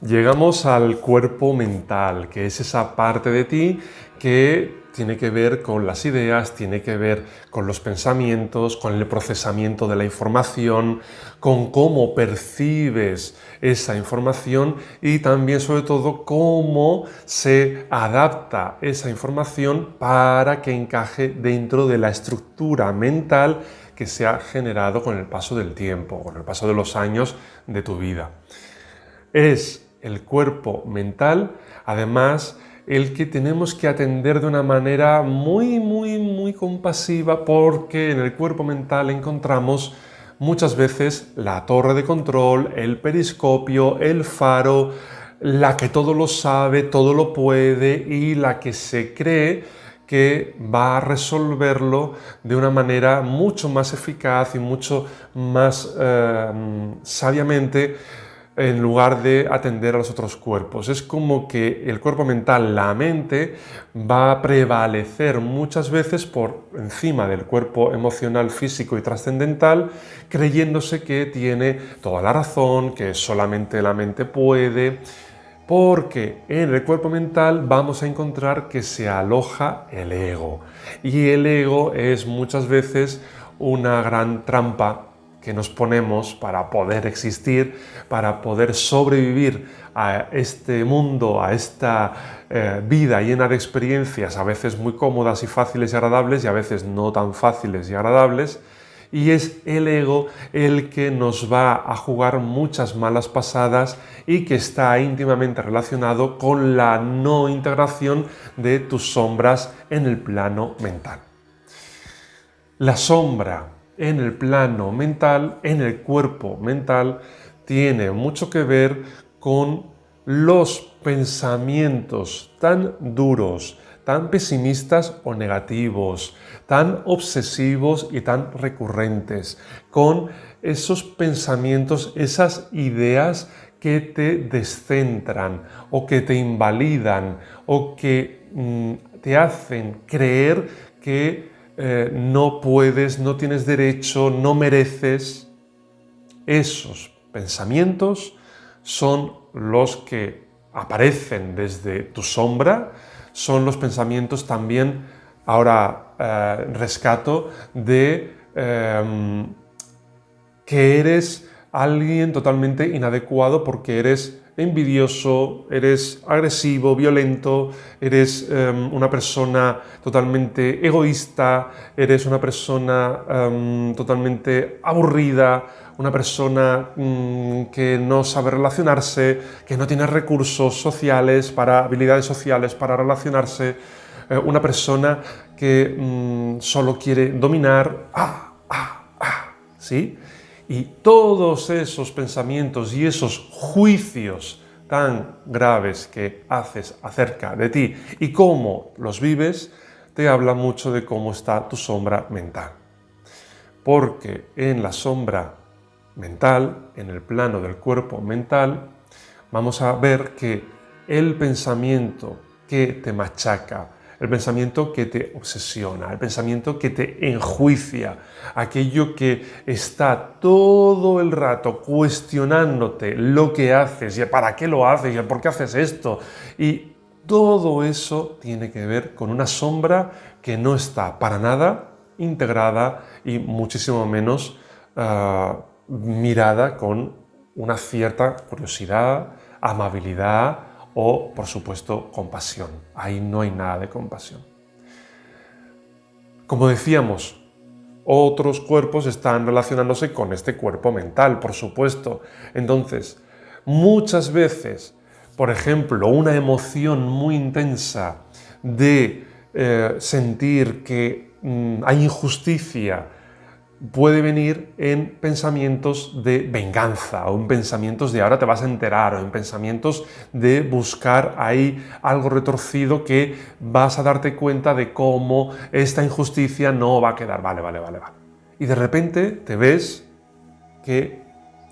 Llegamos al cuerpo mental, que es esa parte de ti que tiene que ver con las ideas, tiene que ver con los pensamientos, con el procesamiento de la información, con cómo percibes esa información y también, sobre todo, cómo se adapta esa información para que encaje dentro de la estructura mental que se ha generado con el paso del tiempo, con el paso de los años de tu vida. Es el cuerpo mental, además, el que tenemos que atender de una manera muy compasiva, porque en el cuerpo mental encontramos muchas veces la torre de control, el periscopio, el faro, la que todo lo sabe, todo lo puede y la que se cree que va a resolverlo de una manera mucho más eficaz y mucho más sabiamente, en lugar de atender a los otros cuerpos. Es como que el cuerpo mental, la mente, va a prevalecer muchas veces por encima del cuerpo emocional, físico y trascendental, creyéndose que tiene toda la razón, que solamente la mente puede, porque en el cuerpo mental vamos a encontrar que se aloja el ego. Y el ego es muchas veces una gran trampa que nos ponemos para poder existir, para poder sobrevivir a este mundo, a esta vida llena de experiencias, a veces muy cómodas y fáciles y agradables, y a veces no tan fáciles y agradables. Y es el ego el que nos va a jugar muchas malas pasadas y que está íntimamente relacionado con la no integración de tus sombras en el plano mental. La sombra en el plano mental, en el cuerpo mental, tiene mucho que ver con los pensamientos tan duros, tan pesimistas o negativos, tan obsesivos y tan recurrentes, con esos pensamientos, esas ideas que te descentran o que te invalidan o que te hacen creer que no puedes, no tienes derecho, no mereces. Esos pensamientos son los que aparecen desde tu sombra, son los pensamientos también, ahora rescato, de que eres alguien totalmente inadecuado porque eres envidioso, eres agresivo, violento, eres una persona totalmente egoísta, eres una persona totalmente aburrida, una persona que no sabe relacionarse, que no tiene recursos sociales, habilidades sociales para relacionarse, una persona que solo quiere dominar, ¿sí? Y todos esos pensamientos y esos juicios tan graves que haces acerca de ti y cómo los vives, te habla mucho de cómo está tu sombra mental. Porque en la sombra mental, en el plano del cuerpo mental, vamos a ver que el pensamiento que te machaca, el pensamiento que te obsesiona, el pensamiento que te enjuicia, aquello que está todo el rato cuestionándote lo que haces y para qué lo haces y por qué haces esto. Y todo eso tiene que ver con una sombra que no está para nada integrada y muchísimo menos mirada con una cierta curiosidad, amabilidad o, por supuesto, compasión. Ahí no hay nada de compasión. Como decíamos, otros cuerpos están relacionándose con este cuerpo mental, por supuesto. Entonces, muchas veces, por ejemplo, una emoción muy intensa de sentir que hay injusticia, puede venir en pensamientos de venganza o en pensamientos de ahora te vas a enterar o en pensamientos de buscar ahí algo retorcido que vas a darte cuenta de cómo esta injusticia no va a quedar. Vale. Y de repente te ves que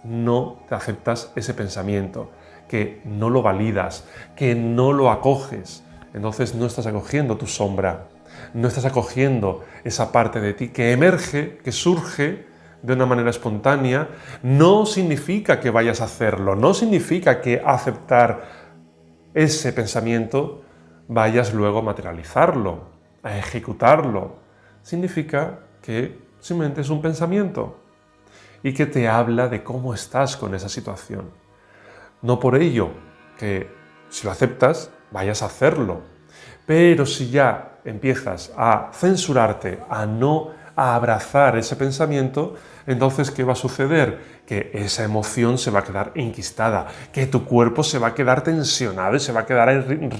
no te aceptas ese pensamiento, que no lo validas, que no lo acoges. Entonces no estás acogiendo tu sombra. No estás acogiendo esa parte de ti que emerge, que surge de una manera espontánea, no significa que vayas a hacerlo, no significa que aceptar ese pensamiento vayas luego a materializarlo, a ejecutarlo. Significa que simplemente es un pensamiento y que te habla de cómo estás con esa situación. No por ello que si lo aceptas vayas a hacerlo, pero si ya empiezas a censurarte, a abrazar ese pensamiento, entonces ¿qué va a suceder? Que esa emoción se va a quedar enquistada, que tu cuerpo se va a quedar tensionado y se va a quedar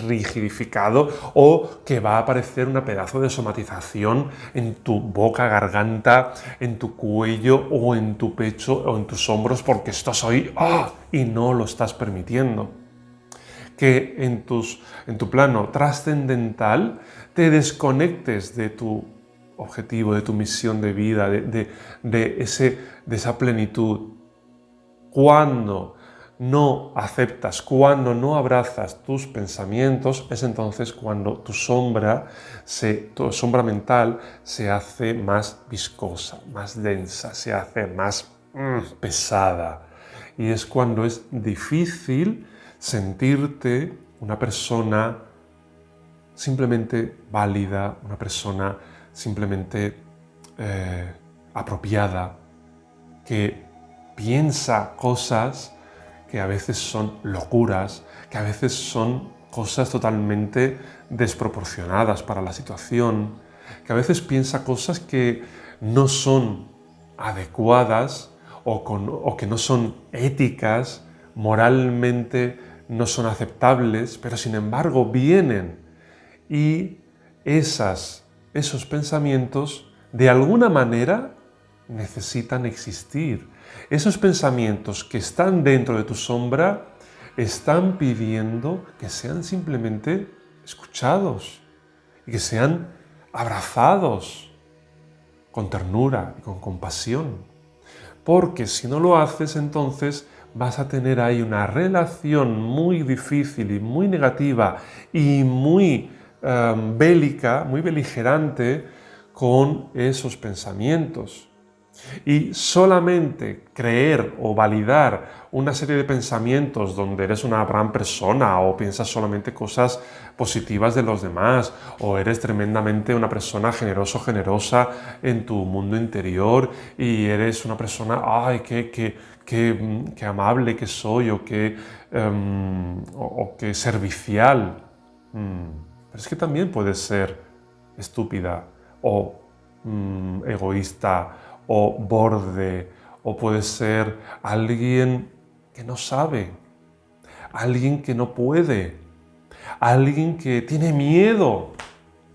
rigidificado, o que va a aparecer una pedazo de somatización en tu boca, garganta, en tu cuello o en tu pecho o en tus hombros, porque estás ahí y no lo estás permitiendo. Que en tu plano trascendental te desconectes de tu objetivo, de tu misión de vida, de esa plenitud. Cuando no aceptas, cuando no abrazas tus pensamientos, es entonces cuando tu sombra mental se hace más viscosa, más densa, se hace más pesada. Y es cuando es difícil sentirte una persona simplemente válida, una persona simplemente apropiada, que piensa cosas que a veces son locuras, que a veces son cosas totalmente desproporcionadas para la situación, que a veces piensa cosas que no son adecuadas o que no son éticas, moralmente no son aceptables, pero sin embargo vienen y esos pensamientos de alguna manera necesitan existir. Esos pensamientos que están dentro de tu sombra están pidiendo que sean simplemente escuchados y que sean abrazados con ternura y con compasión. Porque si no lo haces, entonces vas a tener ahí una relación muy difícil y muy negativa y muy bélica, muy beligerante con esos pensamientos. Y solamente creer o validar una serie de pensamientos donde eres una gran persona o piensas solamente cosas positivas de los demás o eres tremendamente una persona generosa en tu mundo interior y eres una persona, ¡ay, qué amable que soy o qué servicial! Pero es que también puedes ser estúpida o egoísta o borde, o puede ser alguien que no sabe, alguien que no puede, alguien que tiene miedo.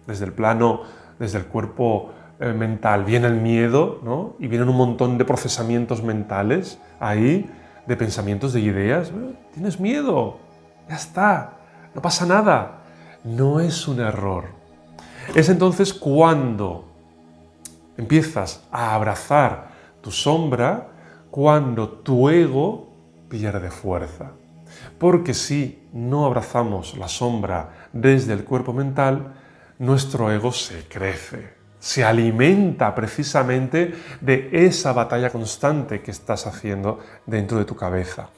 Desde el plano, desde el cuerpo mental viene el miedo, ¿no? Y vienen un montón de procesamientos mentales ahí, de pensamientos, de ideas. Tienes miedo, ya está, no pasa nada. No es un error. Es entonces cuando empiezas a abrazar tu sombra, cuando tu ego pierde fuerza. Porque si no abrazamos la sombra desde el cuerpo mental, nuestro ego se crece, se alimenta precisamente de esa batalla constante que estás haciendo dentro de tu cabeza.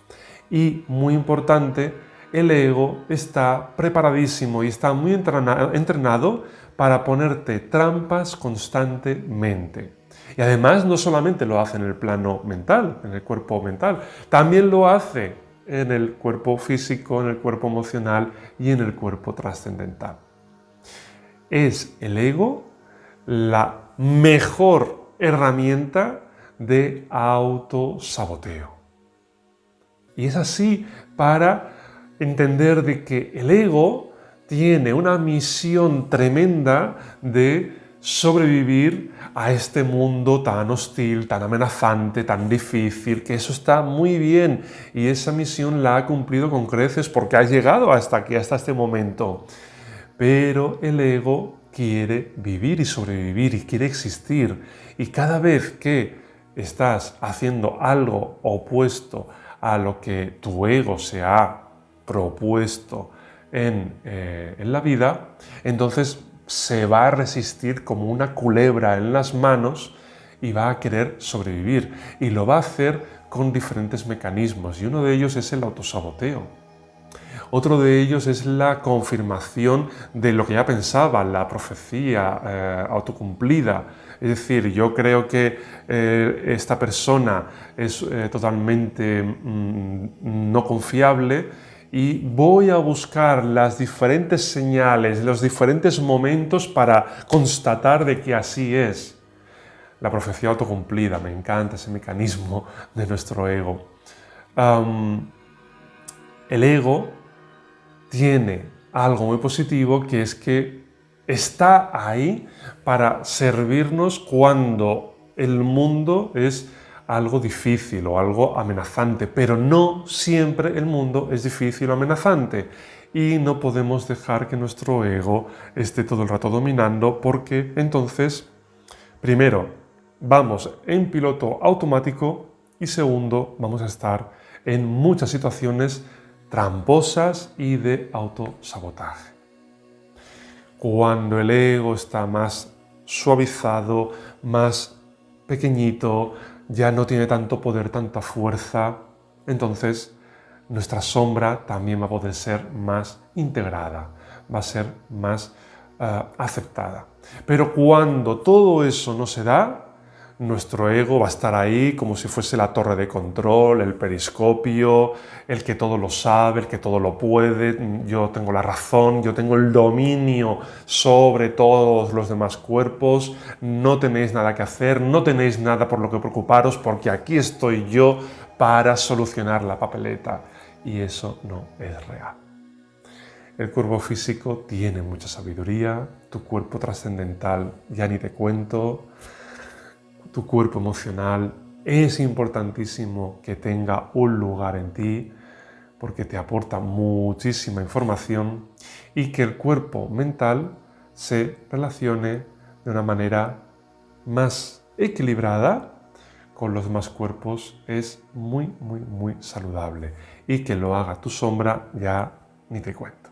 Y muy importante, el ego está preparadísimo y está muy entrenado para ponerte trampas constantemente. Y además no solamente lo hace en el plano mental, en el cuerpo mental, también lo hace en el cuerpo físico, en el cuerpo emocional y en el cuerpo trascendental. Es el ego la mejor herramienta de autosaboteo. Y es así para entender de que el ego tiene una misión tremenda de sobrevivir a este mundo tan hostil, tan amenazante, tan difícil, que eso está muy bien y esa misión la ha cumplido con creces porque ha llegado hasta aquí, hasta este momento. Pero el ego quiere vivir y sobrevivir y quiere existir. Y cada vez que estás haciendo algo opuesto a lo que tu ego se ha propuesto en la vida, entonces se va a resistir como una culebra en las manos y va a querer sobrevivir y lo va a hacer con diferentes mecanismos y uno de ellos es el autosaboteo. Otro de ellos es la confirmación de lo que ya pensaba, la profecía autocumplida. Es decir, yo creo que esta persona es totalmente no confiable y voy a buscar las diferentes señales, los diferentes momentos para constatar de que así es. La profecía autocumplida, me encanta ese mecanismo de nuestro ego. El ego tiene algo muy positivo, que es que está ahí para servirnos cuando el mundo es algo difícil o algo amenazante, pero no siempre el mundo es difícil o amenazante y no podemos dejar que nuestro ego esté todo el rato dominando, porque entonces, primero, vamos en piloto automático y segundo, vamos a estar en muchas situaciones tramposas y de autosabotaje. Cuando el ego está más suavizado, más pequeñito, ya no tiene tanto poder, tanta fuerza, entonces nuestra sombra también va a poder ser más integrada, va a ser más aceptada. Pero cuando todo eso no se da, nuestro ego va a estar ahí como si fuese la torre de control, el periscopio, el que todo lo sabe, el que todo lo puede, yo tengo la razón, yo tengo el dominio sobre todos los demás cuerpos, no tenéis nada que hacer, no tenéis nada por lo que preocuparos, porque aquí estoy yo para solucionar la papeleta. Y eso no es real. El cuerpo físico tiene mucha sabiduría, tu cuerpo trascendental ya ni te cuento. Tu cuerpo emocional es importantísimo que tenga un lugar en ti porque te aporta muchísima información, y que el cuerpo mental se relacione de una manera más equilibrada con los demás cuerpos es muy, muy, muy saludable, y que lo haga tu sombra ya ni te cuento.